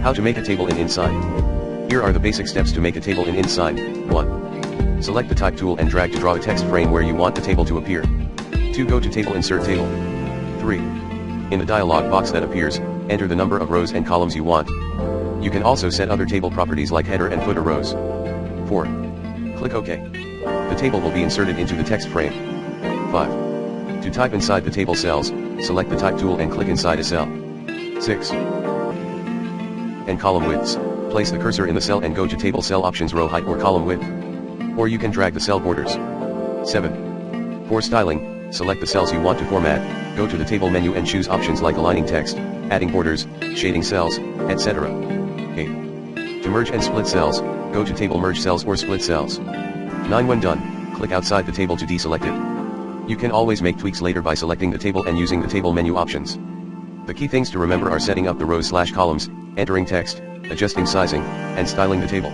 How to make a table in InDesign. Here are the basic steps to make a table in InDesign. 1. Select the type tool and drag to draw a text frame where you want the table to appear. 2. Go to Table, insert table. 3. In the dialog box that appears, enter the number of rows and columns you want. You can also set other table properties like header and footer rows. 4. Click OK. The table will be inserted into the text frame. 5. To type inside the table cells, select the type tool and click inside a cell. 6. And column widths, place the cursor in the cell and go to table cell options, row height or column width. Or you can drag the cell borders. 7. For styling, select the cells you want to format, go to the table menu and choose options like aligning text, adding borders, shading cells, etc. 8. To merge and split cells, go to table merge cells or split cells. 9. When done, click outside the table to deselect it. You can always make tweaks later by selecting the table and using the table menu options. The key things to remember are setting up the rows/columns, entering text, adjusting sizing, and styling the table.